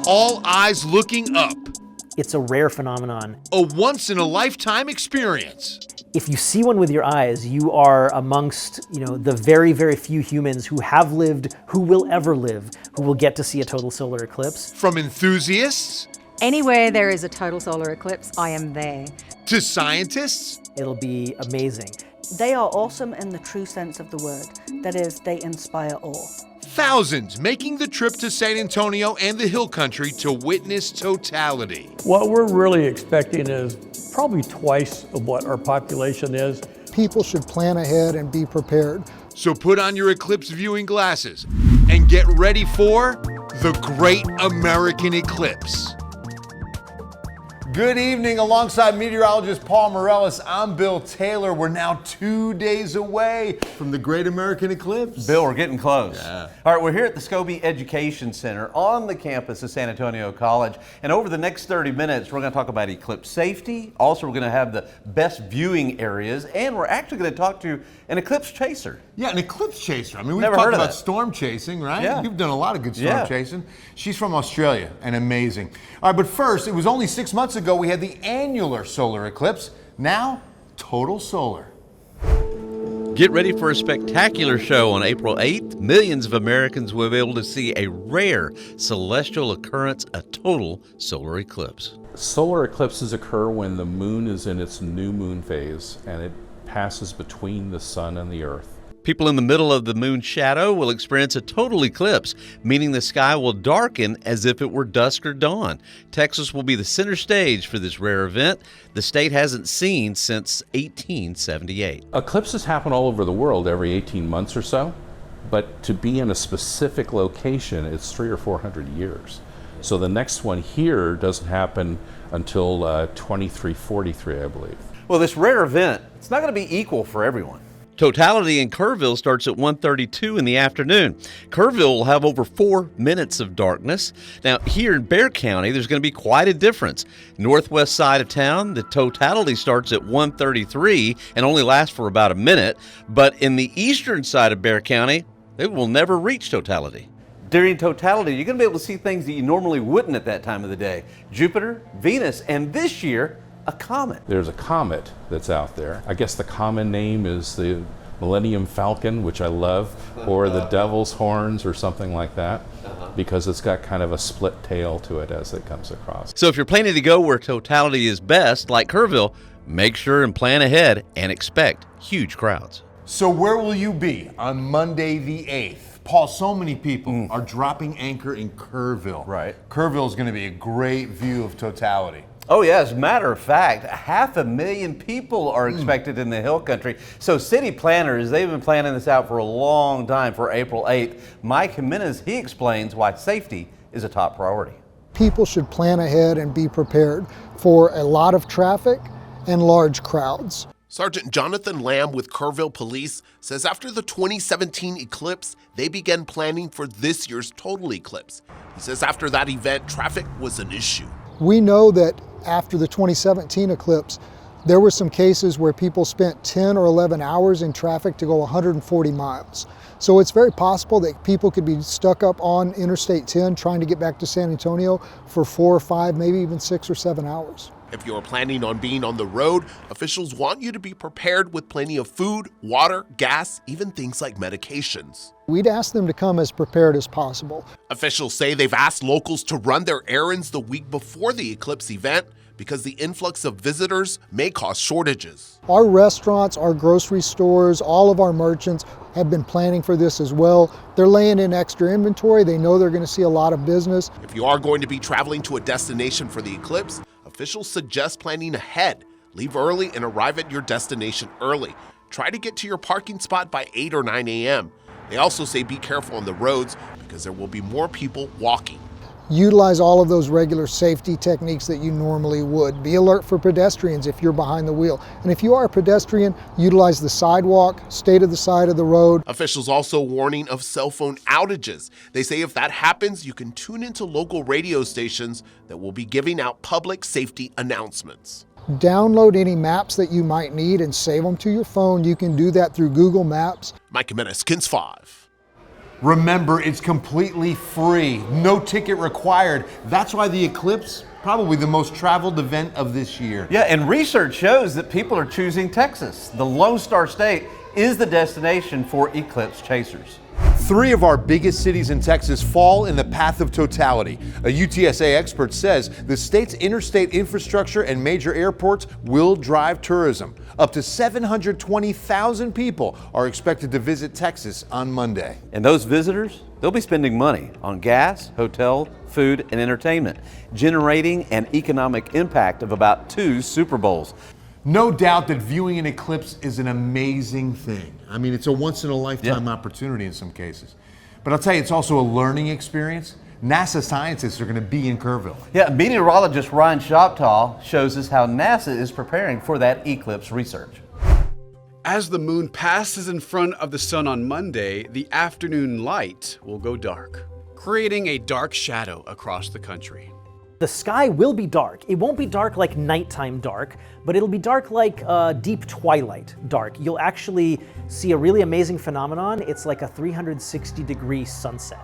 all eyes looking up. It's a rare phenomenon. A once-in-a-lifetime experience. If you see one with your eyes, you are amongst, the very, very few humans who have lived, who will ever live, who will get to see a total solar eclipse. From enthusiasts Anywhere there is a total solar eclipse, I am there. to scientists It'll be amazing. They are awesome in the true sense of the word. That is, they inspire awe. thousands making the trip to San Antonio and the Hill Country to witness totality. What we're really expecting is probably twice of what our population is. People should plan ahead and be prepared. So put on your eclipse viewing glasses and get ready for the Great American Eclipse. Good evening. Alongside meteorologist Paul Morellis, I'm Bill Taylor. We're now 2 days away from the Great American Eclipse. Bill, we're getting close. Yeah. All right, we're here at the Scobie Education Center on the campus of San Antonio College. And over the next 30 minutes, we're going to talk about eclipse safety. Also, we're going to have the best viewing areas. And we're actually going to talk to an eclipse chaser. Yeah, an eclipse chaser. I mean, we've Never talked heard of about that. storm chasing, right? Yeah. You've done a lot of good storm Yeah. chasing. She's from Australia and amazing. All right, but first, it was only 6 months ago we had the annular solar eclipse. Now, total solar. Get ready for a spectacular show on April 8th. Millions of Americans will be able to see a rare celestial occurrence, a total solar eclipse. Solar eclipses occur when the moon is in its new moon phase and it passes between the sun and the earth. People in the middle of the moon's shadow will experience a total eclipse, meaning the sky will darken as if it were dusk or dawn. Texas will be the center stage for this rare event the state hasn't seen since 1878. Eclipses happen all over the world every 18 months or so, but to be in a specific location, it's 300 or 400 years. So the next one here doesn't happen until 2343, I believe. Well, this rare event, it's not going to be equal for everyone. Totality in Kerrville starts at 1:32 in the afternoon. Kerrville will have over 4 minutes of darkness. Now, here in Bexar County, there's going to be quite a difference. Northwest side of town, the totality starts at 1:33 and only lasts for about a minute. But in the eastern side of Bexar County, it will never reach totality. During totality, you're going to be able to see things that you normally wouldn't at that time of the day. Jupiter, Venus, and this year, a comet. There's a comet that's out there. I guess the common name is the Millennium Falcon, which I love, or the Devil's Horns or something like that, because it's got kind of a split tail to it as it comes across. So if you're planning to go where totality is best, like Kerrville, make sure and plan ahead and expect huge crowds. So where will you be on Monday the 8th? Paul, so many people are dropping anchor in Kerrville. Right. Kerrville is going to be a great view of totality. Oh yeah, as a matter of fact, 500,000 people are expected in the Hill Country. So city planners, they've been planning this out for a long time for April 8th. Mike Jimenez, he explains why safety is a top priority. People should plan ahead and be prepared for a lot of traffic and large crowds. Sergeant Jonathan Lamb with Kerrville Police says after the 2017 eclipse, they began planning for this year's total eclipse. He says after that event, traffic was an issue. We know that after the 2017 eclipse, there were some cases where people spent 10 or 11 hours in traffic to go 140 miles. So it's very possible that people could be stuck up on Interstate 10 trying to get back to San Antonio for 4 or 5, maybe even 6 or 7 hours. If you're planning on being on the road, officials want you to be prepared with plenty of food, water, gas, even things like medications. We'd ask them to come as prepared as possible. Officials say they've asked locals to run their errands the week before the eclipse event because the influx of visitors may cause shortages. Our restaurants, our grocery stores, all of our merchants have been planning for this as well. They're laying in extra inventory. They know they're going to see a lot of business. If you are going to be traveling to a destination for the eclipse, officials suggest planning ahead. Leave early and arrive at your destination early. Try to get to your parking spot by 8 or 9 a.m. They also say be careful on the roads because there will be more people walking. Utilize all of those regular safety techniques that you normally would. Be alert for pedestrians if you're behind the wheel. And if you are a pedestrian, utilize the sidewalk, stay to the side of the road. Officials also warning of cell phone outages. They say if that happens, you can tune into local radio stations that will be giving out public safety announcements. Download any maps that you might need and save them to your phone. You can do that through Google Maps. Mike Jimenez, KINS 5. Remember, it's completely free, no ticket required. That's why the eclipse, probably the most traveled event of this year. Yeah, and research shows that people are choosing Texas. The Lone Star State is the destination for eclipse chasers. 3 of our biggest cities in Texas fall in the path of totality. A UTSA expert says the state's interstate infrastructure and major airports will drive tourism. Up to 720,000 people are expected to visit Texas on Monday. And those visitors, they'll be spending money on gas, hotel, food, and entertainment, generating an economic impact of about 2 Super Bowls. No doubt that viewing an eclipse is an amazing thing. I mean, it's a once-in-a-lifetime opportunity in some cases. But I'll tell you, it's also a learning experience. NASA scientists are going to be in Kerrville. Yeah, meteorologist Ryan Shoptaw shows us how NASA is preparing for that eclipse research. As the moon passes in front of the sun on Monday, the afternoon light will go dark, creating a dark shadow across the country. The sky will be dark. It won't be dark like nighttime dark, but it'll be dark like deep twilight dark. You'll actually see a really amazing phenomenon. It's like a 360-degree sunset.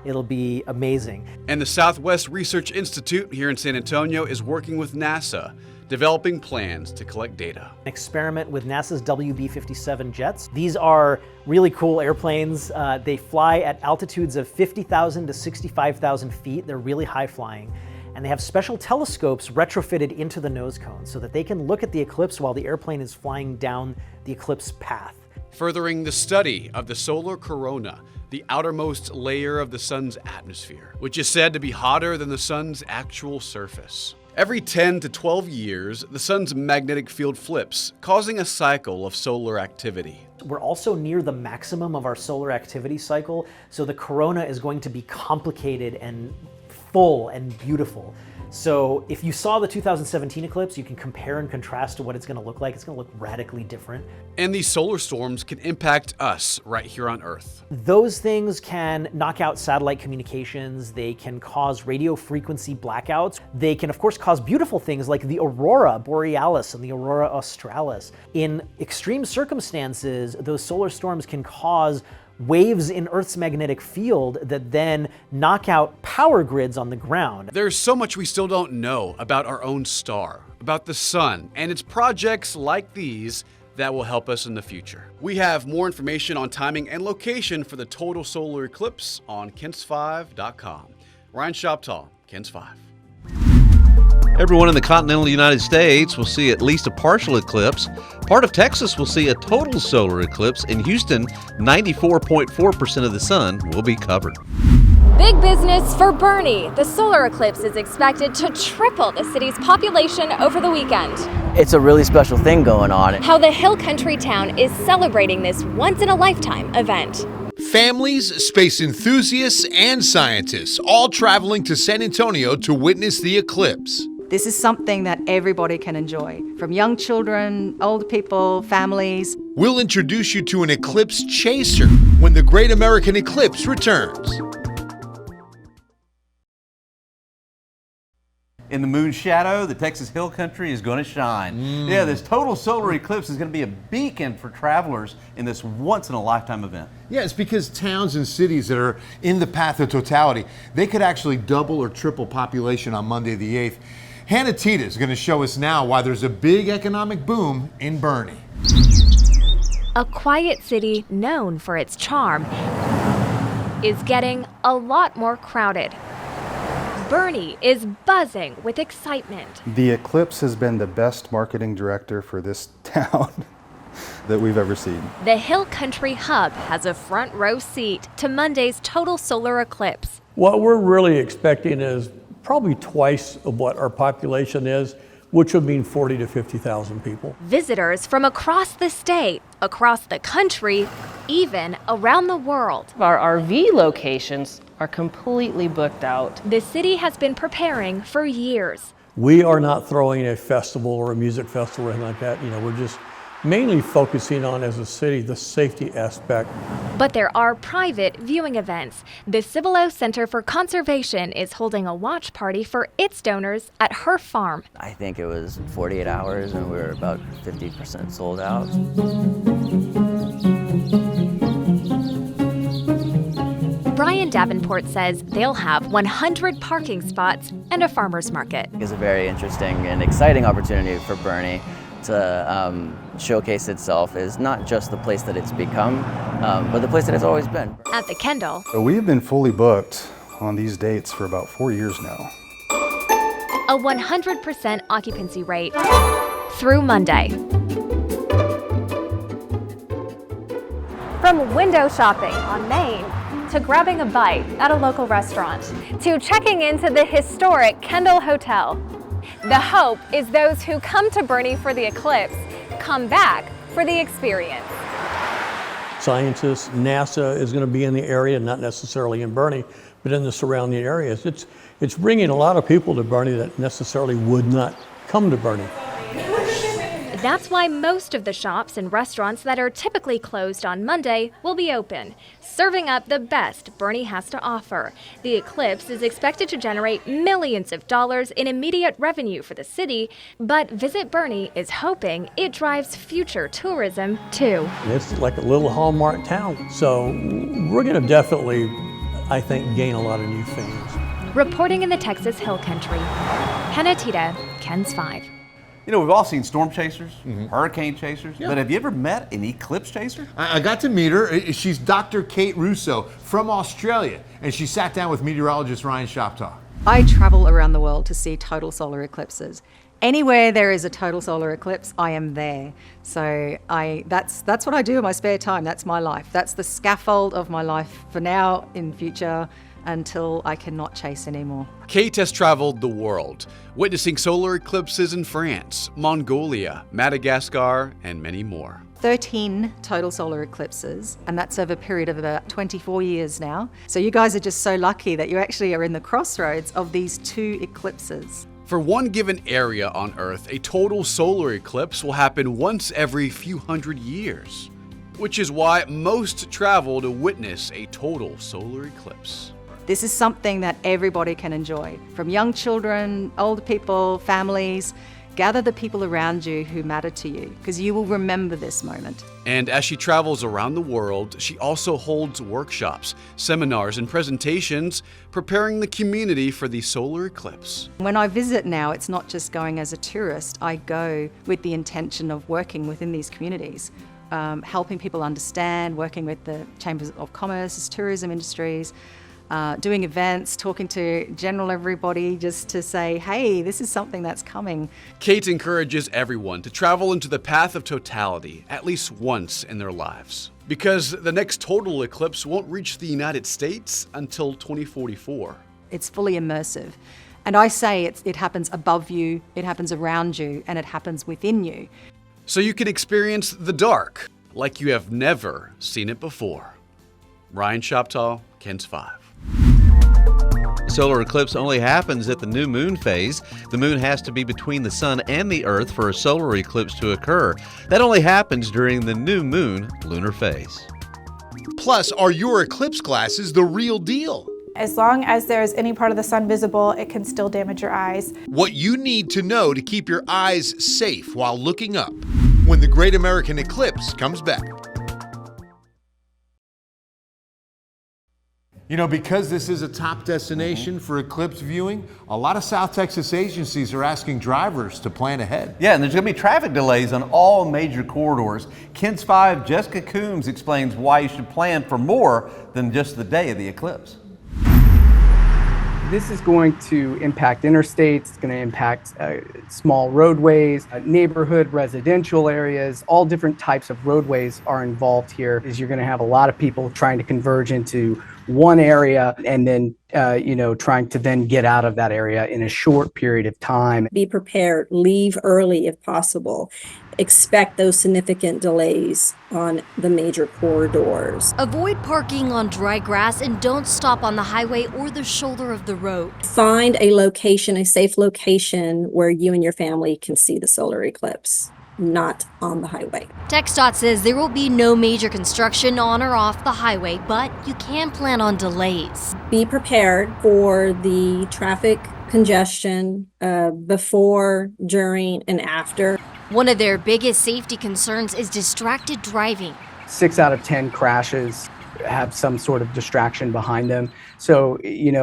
It'll be amazing. And the Southwest Research Institute here in San Antonio is working with NASA, developing plans to collect data. An experiment with NASA's WB-57 jets. These are really cool airplanes. They fly at altitudes of 50,000 to 65,000 feet. They're really high flying. And they have special telescopes retrofitted into the nose cone so that they can look at the eclipse while the airplane is flying down the eclipse path. Furthering the study of the solar corona, the outermost layer of the sun's atmosphere, which is said to be hotter than the sun's actual surface. Every 10 to 12 years, the sun's magnetic field flips, causing a cycle of solar activity. We're also near the maximum of our solar activity cycle, so the corona is going to be complicated and full and beautiful. So if you saw the 2017 eclipse, you can compare and contrast to what it's going to look like. It's going to look radically different. And these solar storms can impact us right here on Earth. Those things can knock out satellite communications. They can cause radio frequency blackouts. They can, of course, cause beautiful things like the aurora borealis and the aurora australis. In extreme circumstances, those solar storms can cause waves in Earth's magnetic field that then knock out power grids on the ground. There's so much we still don't know about our own star, about the sun, and its projects like these that will help us in the future. We have more information on timing and location for the total solar eclipse on KENS5.com. Ryan Shoptaw, KENS 5. Everyone in the continental United States will see at least a partial eclipse. Part of Texas will see a total solar eclipse. In Houston, 94.4% of the sun will be covered. Big business for Bernie. The solar eclipse is expected to triple the city's population over the weekend. It's a really special thing going on. How the hill country town is celebrating this once-in-a-lifetime event. Families, space enthusiasts, and scientists all traveling to San Antonio to witness the eclipse. This is something that everybody can enjoy, from young children, old people, families. We'll introduce you to an eclipse chaser when the Great American Eclipse returns. In the moon's shadow, the Texas Hill Country is going to shine. Yeah, this total solar eclipse is going to be a beacon for travelers in this once-in-a-lifetime event. Yeah, it's because towns and cities that are in the path of totality, they could actually double or triple population on Monday the 8th. Hannah Tita is going to show us now why there's a big economic boom in Bernie. A quiet city known for its charm is getting a lot more crowded. Bernie is buzzing with excitement. The eclipse has been the best marketing director for this town that we've ever seen. The Hill Country Hub has a front row seat to Monday's total solar eclipse. What we're really expecting is probably twice of what our population is, which would mean 40 to 50,000 people. Visitors from across the state, across the country, even around the world. Our RV locations are completely booked out. The city has been preparing for years. We are not throwing a festival or a music festival or anything like that. We're just mainly focusing on, as a city, the safety aspect. But there are private viewing events. The Cibolo Center for Conservation is holding a watch party for its donors at her farm. I think it was 48 hours and we were about 50% sold out. Brian Davenport says they'll have 100 parking spots and a farmer's market. It's a very interesting and exciting opportunity for Bernie to showcase itself as not just the place that it's become, but the place that it's always been. At the Kendall, We've been fully booked on these dates for about 4 years now. a 100% occupancy rate through Monday. From window shopping on Maine, to grabbing a bite at a local restaurant, to checking into the historic Kendall Hotel. The hope is those who come to Bernie for the eclipse come back for the experience. Scientists, NASA is going to be in the area, not necessarily in Bernie, but in the surrounding areas. It's bringing a lot of people to Bernie that necessarily would not come to Bernie. That's why most of the shops and restaurants that are typically closed on Monday will be open, serving up the best Bernie has to offer. The eclipse is expected to generate millions of dollars in immediate revenue for the city, but Visit Bernie is hoping it drives future tourism too. It's like a little Hallmark town, so we're going to definitely, I think, gain a lot of new fans. Reporting in the Texas Hill Country, Hannah Tita, KENS 5. You know, we've all seen storm chasers, hurricane chasers, but have you ever met an eclipse chaser? I got to meet her. She's Dr. Kate Russo from Australia, and she sat down with meteorologist Ryan Shoptaw. I travel around the world to see total solar eclipses. Anywhere there is a total solar eclipse, I am there. So that's what I do in my spare time. That's my life. That's the scaffold of my life for now, in future, until I cannot chase anymore. Kate has traveled the world, witnessing solar eclipses in France, Mongolia, Madagascar, and many more. 13 total solar eclipses, and that's over a period of about 24 years now. So you guys are just so lucky that you actually are in the crossroads of these two eclipses. For one given area on Earth, a total solar eclipse will happen once every few hundred years, which is why most travel to witness a total solar eclipse. This is something that everybody can enjoy, from young children, older people, families. Gather the people around you who matter to you, because you will remember this moment. And as she travels around the world, she also holds workshops, seminars, and presentations preparing the community for the solar eclipse. When I visit now, it's not just going as a tourist. I go with the intention of working within these communities, helping people understand, working with the chambers of commerce, tourism industries, doing events, talking to general everybody just to say, hey, this is something that's coming. Kate encourages everyone to travel into the path of totality at least once in their lives, because the next total eclipse won't reach the United States until 2044. It's fully immersive. And I say it happens above you, it happens around you, and it happens within you. So you can experience the dark like you have never seen it before. Ryan Shoptaw, KENS 5. Solar eclipse only happens at the new moon phase. The moon has to be between the sun and the earth for a solar eclipse to occur. That only happens during the new moon lunar phase. Plus, are your eclipse glasses the real deal? As long as there's any part of the sun visible, it can still damage your eyes. What you need to know to keep your eyes safe while looking up when the Great American Eclipse comes back. You know, because this is a top destination for eclipse viewing, a lot of South Texas agencies are asking drivers to plan ahead. Yeah, and there's going to be traffic delays on all major corridors. KENS 5 Jessica Coombs explains why you should plan for more than just the day of the eclipse. This is going to impact interstates, it's going to impact small roadways, neighborhood, residential areas, all different types of roadways are involved here. Is you're going to have a lot of people trying to converge into one area and then, trying to then get out of that area in a short period of time. Be prepared, leave early if possible. Expect those significant delays on the major corridors. Avoid parking on dry grass and don't stop on the highway or the shoulder of the road. Find a location, a safe location where you and your family can see the solar eclipse, not on the highway. TxDOT says there will be no major construction on or off the highway, but you can plan on delays. Be prepared for the traffic congestion before, during, and after. One of their biggest safety concerns is distracted driving. 6 out of 10 crashes have some sort of distraction behind them. So,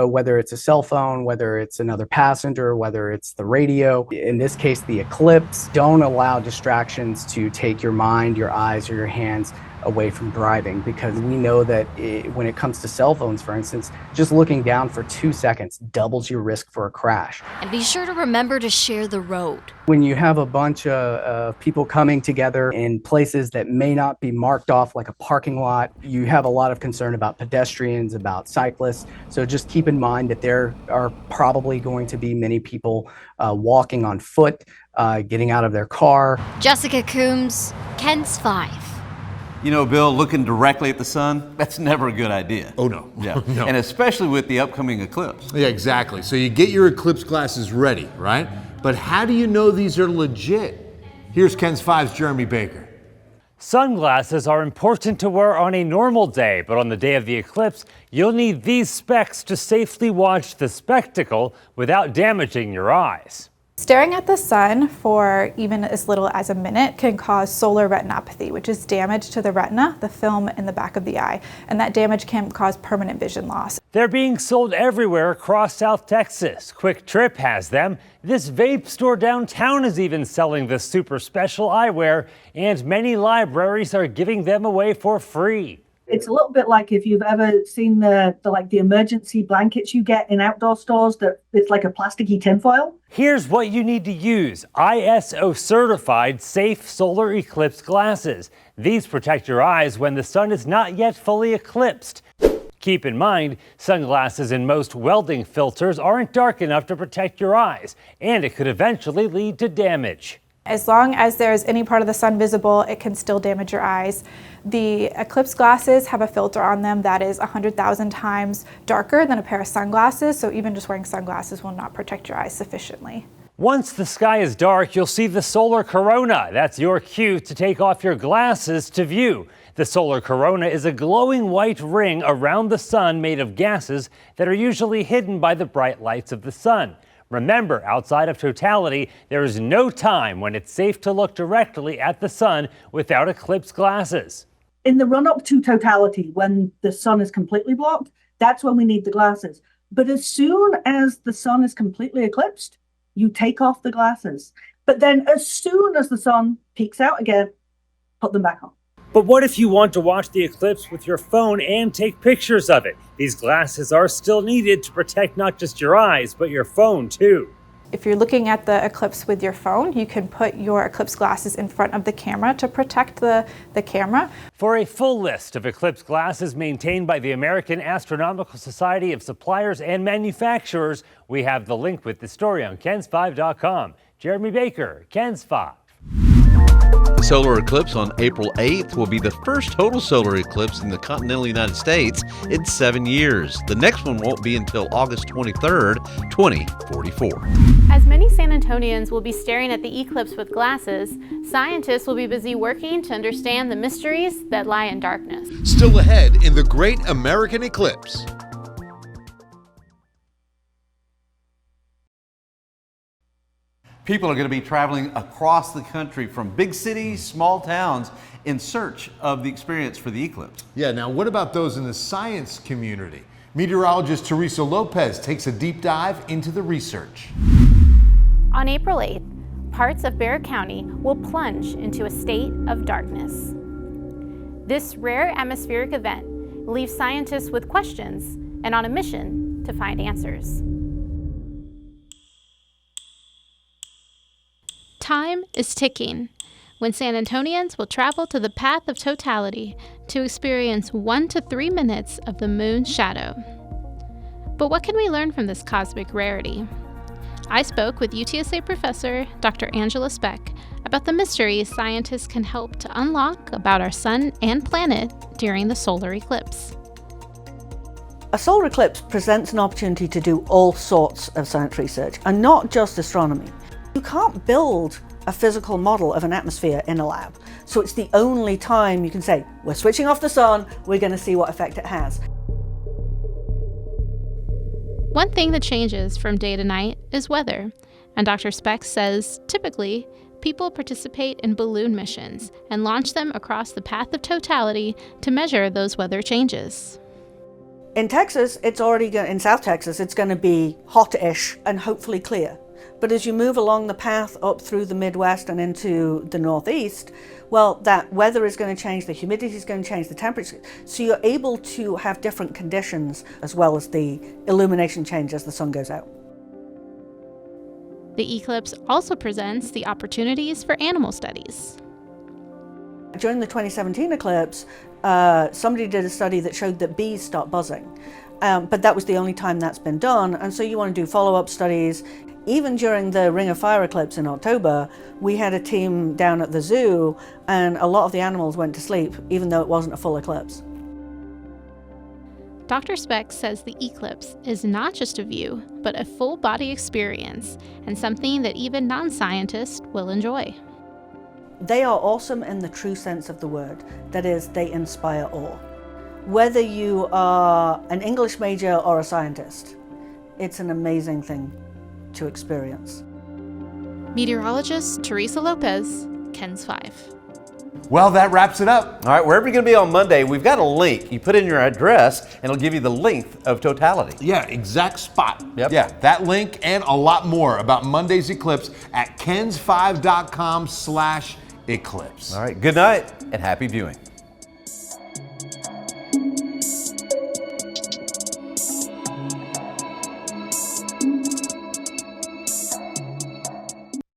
whether it's a cell phone, whether it's another passenger, whether it's the radio, in this case, the eclipse, don't allow distractions to take your mind, your eyes, or your hands away from driving, because we know that when it comes to cell phones, for instance, just looking down for 2 seconds doubles your risk for a crash. And be sure to remember to share the road. When you have a bunch of people coming together in places that may not be marked off like a parking lot, you have a lot of concern about pedestrians, about cyclists. So just keep in mind that there are probably going to be many people walking on foot, getting out of their car. Jessica Coombs, Ken's 5. Bill, looking directly at the sun, that's never a good idea. Oh, no. Yeah. No. And especially with the upcoming eclipse. Yeah, exactly. So you get your eclipse glasses ready, right? But how do you know these are legit? Here's Ken's 5's Jeremy Baker. Sunglasses are important to wear on a normal day, but on the day of the eclipse, you'll need these specs to safely watch the spectacle without damaging your eyes. Staring at the sun for even as little as a minute can cause solar retinopathy, which is damage to the retina, the film in the back of the eye, and that damage can cause permanent vision loss. They're being sold everywhere across South Texas. Quick Trip has them. This vape store downtown is even selling this super special eyewear, and many libraries are giving them away for free. It's a little bit like if you've ever seen the emergency blankets you get in outdoor stores that it's like a plasticky tinfoil. Here's what you need to use: ISO certified safe solar eclipse glasses. These protect your eyes when the sun is not yet fully eclipsed. Keep in mind, sunglasses and most welding filters aren't dark enough to protect your eyes, and it could eventually lead to damage. As long as there's any part of the sun visible, it can still damage your eyes. The eclipse glasses have a filter on them that is 100,000 times darker than a pair of sunglasses, so even just wearing sunglasses will not protect your eyes sufficiently. Once the sky is dark, you'll see the solar corona. That's your cue to take off your glasses to view. The solar corona is a glowing white ring around the sun made of gases that are usually hidden by the bright lights of the sun. Remember, outside of totality, there is no time when it's safe to look directly at the sun without eclipse glasses. In the run-up to totality, when the sun is completely blocked, that's when we need the glasses. But as soon as the sun is completely eclipsed, you take off the glasses. But then as soon as the sun peeks out again, put them back on. But what if you want to watch the eclipse with your phone and take pictures of it? These glasses are still needed to protect not just your eyes, but your phone too. If you're looking at the eclipse with your phone, you can put your eclipse glasses in front of the camera to protect the camera. For a full list of eclipse glasses maintained by the American Astronomical Society of suppliers and manufacturers, we have the link with the story on kens5.com. Jeremy Baker, Ken's 5. The solar eclipse on April 8th will be the first total solar eclipse in the continental United States in 7 years. The next one won't be until August 23rd, 2044. As many San Antonians will be staring at the eclipse with glasses, scientists will be busy working to understand the mysteries that lie in darkness. Still ahead in the Great American Eclipse. People are going to be traveling across the country from big cities, small towns, in search of the experience for the eclipse. Yeah, now what about those in the science community? Meteorologist Teresa Lopez takes a deep dive into the research. On April 8th, parts of Bexar County will plunge into a state of darkness. This rare atmospheric event leaves scientists with questions and on a mission to find answers. Time is ticking when San Antonians will travel to the path of totality to experience 1 to 3 minutes of the moon's shadow. But what can we learn from this cosmic rarity? I spoke with UTSA professor Dr. Angela Speck about the mysteries scientists can help to unlock about our sun and planet during the solar eclipse. A solar eclipse presents an opportunity to do all sorts of science research, and not just astronomy. You can't build a physical model of an atmosphere in a lab. So it's the only time you can say, we're switching off the sun, we're going to see what effect it has. One thing that changes from day to night is weather, and Dr. Speck says typically people participate in balloon missions and launch them across the path of totality to measure those weather changes. In Texas, in South Texas, it's going to be hot-ish and hopefully clear. But as you move along the path up through the Midwest and into the Northeast, well, that weather is going to change, the humidity is going to change, the temperature. So you're able to have different conditions as well as the illumination change as the sun goes out. The eclipse also presents the opportunities for animal studies. During the 2017 eclipse, somebody did a study that showed that bees start buzzing. But that was the only time that's been done, and so you want to do follow-up studies. Even during the Ring of Fire eclipse in October, we had a team down at the zoo, and a lot of the animals went to sleep, even though it wasn't a full eclipse. Dr. Speck says the eclipse is not just a view, but a full-body experience, and something that even non-scientists will enjoy. They are awesome in the true sense of the word. That is, they inspire awe. Whether you are an English major or a scientist, it's an amazing thing to experience. Meteorologist Teresa Lopez, KENS 5. Well, that wraps it up. All right, wherever you're going to be on Monday, we've got a link. You put in your address, and it'll give you the length of totality. Yeah, exact spot. Yep. Yeah, that link and a lot more about Monday's eclipse at kens5.com/eclipse. All right, good night and happy viewing.